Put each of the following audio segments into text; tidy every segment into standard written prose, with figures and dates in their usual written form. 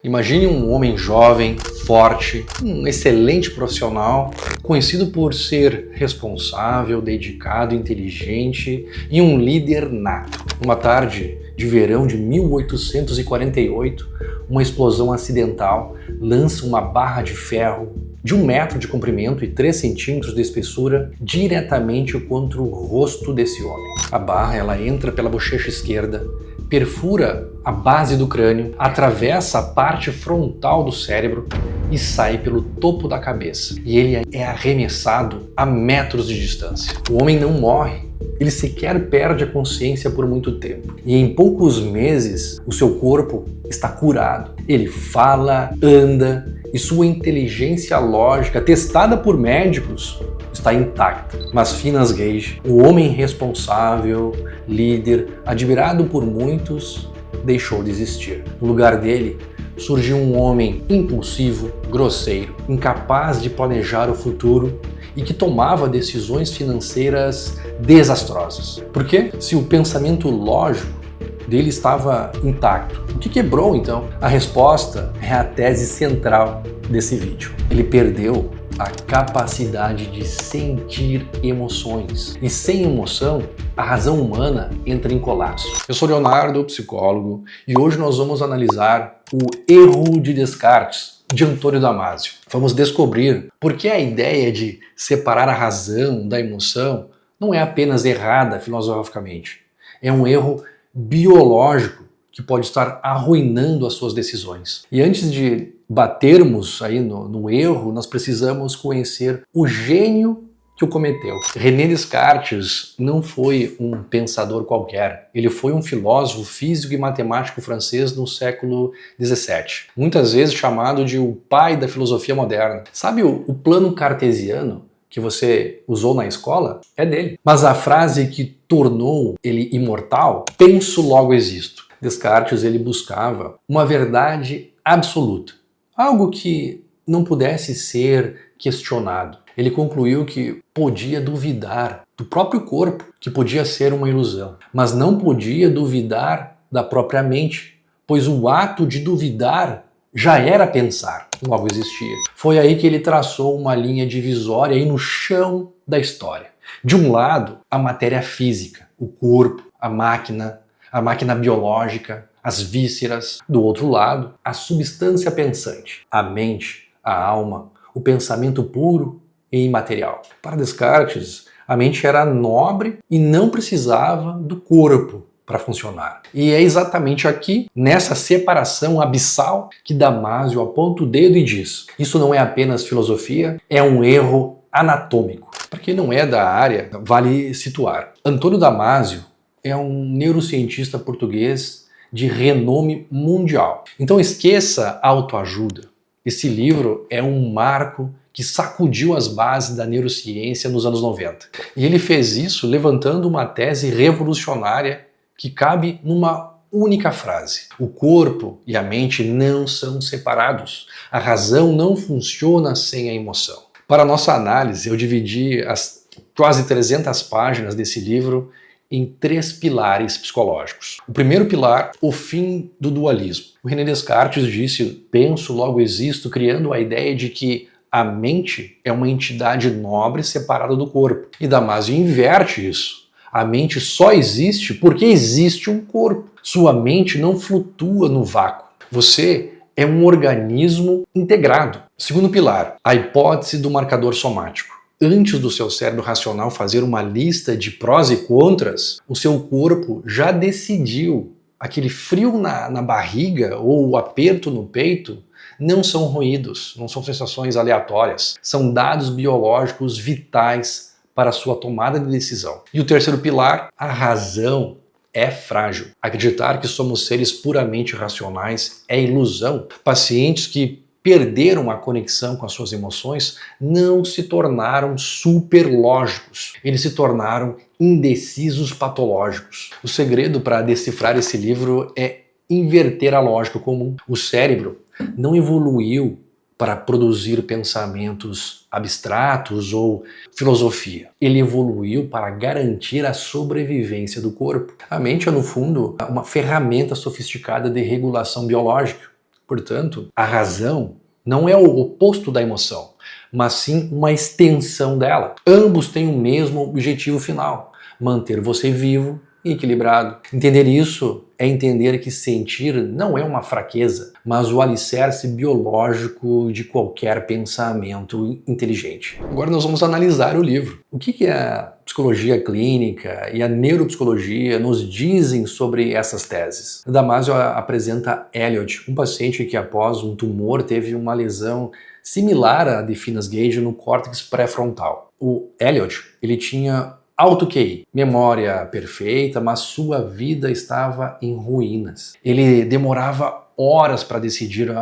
Imagine um homem jovem, forte, um excelente profissional, conhecido por ser responsável, dedicado, inteligente e um líder nato. Uma tarde de verão de 1848, uma explosão acidental lança uma barra de ferro de 1 metro de comprimento e 3 centímetros de espessura diretamente contra o rosto desse homem. A barra ela entra pela bochecha esquerda, perfura a base do crânio, atravessa a parte frontal do cérebro e sai pelo topo da cabeça. E ele é arremessado a metros de distância. O homem não morre, ele sequer perde a consciência por muito tempo. E em poucos meses, o seu corpo está curado. Ele fala, anda e sua inteligência lógica, testada por médicos, está intacta. Mas Finas Gage, o homem responsável, líder, admirado por muitos, deixou de existir. No lugar dele, surgiu um homem impulsivo, grosseiro, incapaz de planejar o futuro e que tomava decisões financeiras desastrosas. Por quê? Se o pensamento lógico dele estava intacto, o que quebrou então? A resposta é a tese central desse vídeo. Ele perdeu a capacidade de sentir emoções. E sem emoção, a razão humana entra em colapso. Eu sou Leonardo, psicólogo, e hoje nós vamos analisar o erro de Descartes, de Antônio Damasio. Vamos descobrir por que a ideia de separar a razão da emoção não é apenas errada filosoficamente. É um erro biológico que pode estar arruinando as suas decisões. E antes de batermos aí no erro, nós precisamos conhecer o gênio que o cometeu. René Descartes não foi um pensador qualquer. Ele foi um filósofo, físico e matemático francês no século XVII. Muitas vezes chamado de o pai da filosofia moderna. Sabe o plano cartesiano que você usou na escola? É dele. Mas a frase que tornou ele imortal, penso logo existo. Descartes ele buscava uma verdade absoluta. Algo que não pudesse ser questionado. Ele concluiu que podia duvidar do próprio corpo, que podia ser uma ilusão, mas não podia duvidar da própria mente, pois o ato de duvidar já era pensar, logo existia. Foi aí que ele traçou uma linha divisória aí no chão da história. De um lado, a matéria física, o corpo, a máquina biológica, as vísceras. Do outro lado, a substância pensante, a mente, a alma, o pensamento puro e imaterial. Para Descartes, a mente era nobre e não precisava do corpo para funcionar. E é exatamente aqui, nessa separação abissal, que Damasio aponta o dedo e diz: isso não é apenas filosofia, é um erro anatômico. Para quem não é da área, vale situar. Antônio Damasio é um neurocientista português de renome mundial. Então esqueça a autoajuda. Esse livro é um marco que sacudiu as bases da neurociência nos anos 90. E ele fez isso levantando uma tese revolucionária que cabe numa única frase. O corpo e a mente não são separados. A razão não funciona sem a emoção. Para a nossa análise, eu dividi as quase 300 páginas desse livro em 3 pilares psicológicos. O primeiro pilar, o fim do dualismo. O René Descartes disse, penso, logo existo, criando a ideia de que a mente é uma entidade nobre separada do corpo. E Damasio inverte isso. A mente só existe porque existe um corpo. Sua mente não flutua no vácuo. Você é um organismo integrado. Segundo pilar, a hipótese do marcador somático. Antes do seu cérebro racional fazer uma lista de prós e contras, o seu corpo já decidiu. Aquele frio na barriga ou o aperto no peito não são ruídos, não são sensações aleatórias. São dados biológicos vitais para a sua tomada de decisão. E o terceiro pilar, a razão é frágil. Acreditar que somos seres puramente racionais é ilusão. Pacientes que perderam a conexão com as suas emoções não se tornaram superlógicos, eles se tornaram indecisos patológicos. O segredo para decifrar esse livro é inverter a lógica comum. O cérebro não evoluiu para produzir pensamentos abstratos ou filosofia. Ele evoluiu para garantir a sobrevivência do corpo. A mente é, no fundo, uma ferramenta sofisticada de regulação biológica. Portanto, a razão não é o oposto da emoção, mas sim uma extensão dela. Ambos têm o mesmo objetivo final: manter você vivo e equilibrado. Entender isso é entender que sentir não é uma fraqueza, mas o alicerce biológico de qualquer pensamento inteligente. Agora nós vamos analisar o livro. O que a psicologia clínica e a neuropsicologia nos dizem sobre essas teses? Damasio apresenta Elliot, um paciente que após um tumor teve uma lesão similar à de Finas-Gage no córtex pré-frontal. O Elliot, ele tinha alto QI, memória perfeita, mas sua vida estava em ruínas. Ele demorava horas para decidir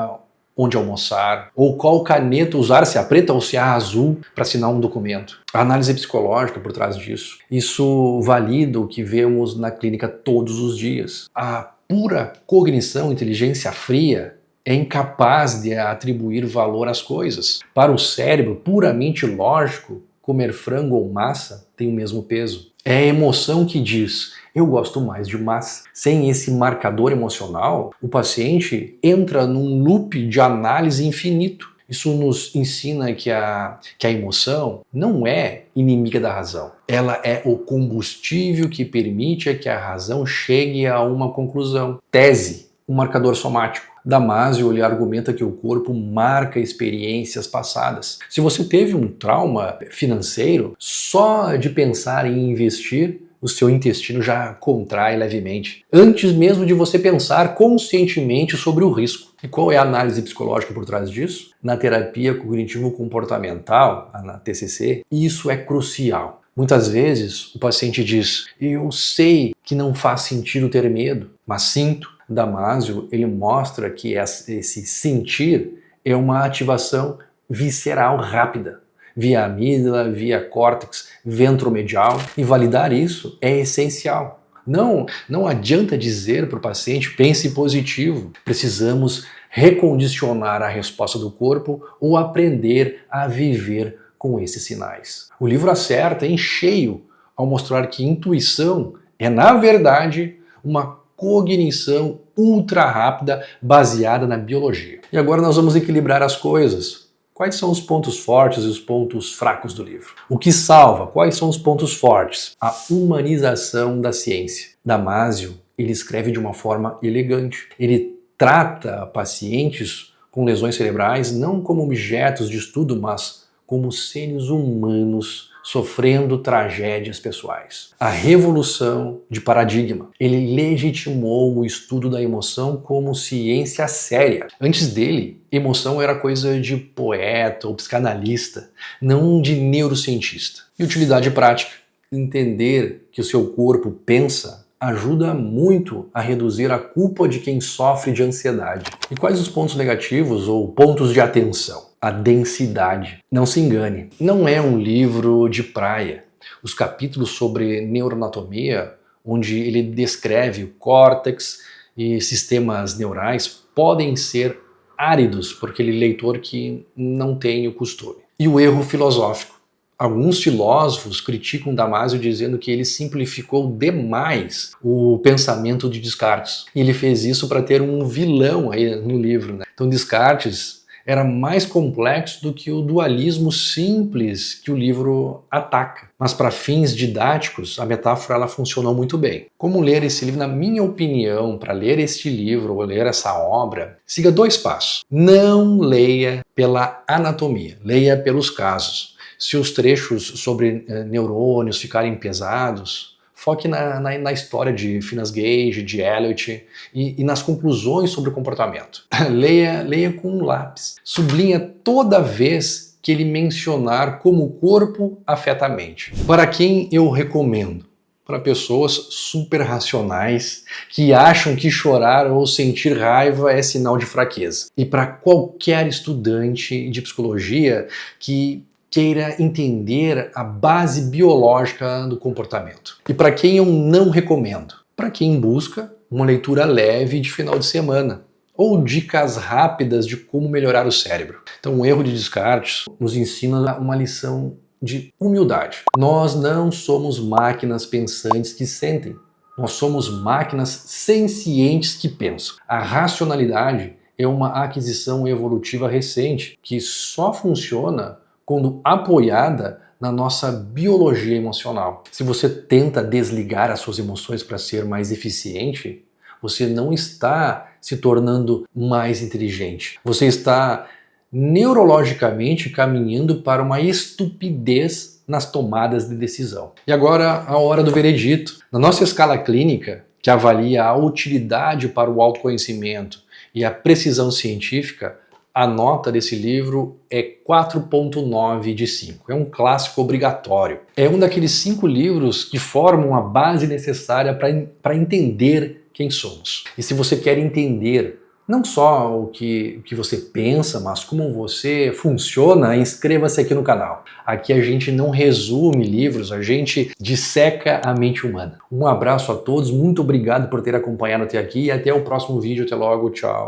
onde almoçar, ou qual caneta usar, se a preta ou se a azul, para assinar um documento. A análise psicológica por trás disso. Isso valida o que vemos na clínica todos os dias. A pura cognição, inteligência fria, é incapaz de atribuir valor às coisas. Para o cérebro puramente lógico, comer frango ou massa tem o mesmo peso. É a emoção que diz: eu gosto mais de massa. Sem esse marcador emocional, o paciente entra num loop de análise infinito. Isso nos ensina que a emoção não é inimiga da razão. Ela é o combustível que permite que a razão chegue a uma conclusão. Tese, um marcador somático. Damasio ele argumenta que o corpo marca experiências passadas. Se você teve um trauma financeiro, só de pensar em investir, o seu intestino já contrai levemente, antes mesmo de você pensar conscientemente sobre o risco. E qual é a análise psicológica por trás disso? Na terapia cognitivo-comportamental, na TCC, isso é crucial. Muitas vezes o paciente diz: eu sei que não faz sentido ter medo, mas sinto. Damasio ele mostra que esse sentir é uma ativação visceral rápida, via amígdala, via córtex ventromedial, e validar isso é essencial. Não adianta dizer para o paciente: pense positivo. Precisamos recondicionar a resposta do corpo ou aprender a viver com esses sinais. O livro acerta em cheio ao mostrar que intuição é, na verdade, uma cognição ultra rápida baseada na biologia. E agora nós vamos equilibrar as coisas. Quais são os pontos fortes e os pontos fracos do livro? O que salva? Quais são os pontos fortes? A humanização da ciência. Damasio, ele escreve de uma forma elegante. Ele trata pacientes com lesões cerebrais não como objetos de estudo, mas como seres humanos sofrendo tragédias pessoais. A revolução de paradigma. Ele legitimou o estudo da emoção como ciência séria. Antes dele, emoção era coisa de poeta ou psicanalista, não de neurocientista. E utilidade prática. Entender que o seu corpo pensa ajuda muito a reduzir a culpa de quem sofre de ansiedade. E quais os pontos negativos ou pontos de atenção? A densidade. Não se engane, não é um livro de praia. Os capítulos sobre neuroanatomia, onde ele descreve o córtex e sistemas neurais, podem ser áridos por aquele leitor que não tem o costume. E o erro filosófico. Alguns filósofos criticam Damasio dizendo que ele simplificou demais o pensamento de Descartes. E ele fez isso para ter um vilão aí no livro, né? Então Descartes era mais complexo do que o dualismo simples que o livro ataca. Mas para fins didáticos, a metáfora ela funcionou muito bem. Como ler esse livro? Na minha opinião, para ler este livro ou ler essa obra, siga 2 passos. Não leia pela anatomia, leia pelos casos. Se os trechos sobre neurônios ficarem pesados, foque na história de Finas-Gage, de Elliot e nas conclusões sobre o comportamento. Leia com um lápis. Sublinha toda vez que ele mencionar como o corpo afeta a mente. Para quem eu recomendo? Para pessoas super racionais que acham que chorar ou sentir raiva é sinal de fraqueza. E para qualquer estudante de psicologia que queira entender a base biológica do comportamento. E para quem eu não recomendo? Para quem busca uma leitura leve de final de semana ou dicas rápidas de como melhorar o cérebro. Então o erro de Descartes nos ensina uma lição de humildade. Nós não somos máquinas pensantes que sentem. Nós somos máquinas sencientes que pensam. A racionalidade é uma aquisição evolutiva recente que só funciona quando apoiada na nossa biologia emocional. Se você tenta desligar as suas emoções para ser mais eficiente, você não está se tornando mais inteligente. Você está neurologicamente caminhando para uma estupidez nas tomadas de decisão. E agora a hora do veredito. Na nossa escala clínica, que avalia a utilidade para o autoconhecimento e a precisão científica, a nota desse livro é 4,9 de 5. É um clássico obrigatório. É um daqueles 5 livros que formam a base necessária para entender quem somos. E se você quer entender não só o que você pensa, mas como você funciona, inscreva-se aqui no canal. Aqui a gente não resume livros, a gente disseca a mente humana. Um abraço a todos, muito obrigado por ter acompanhado até aqui e até o próximo vídeo. Até logo, tchau.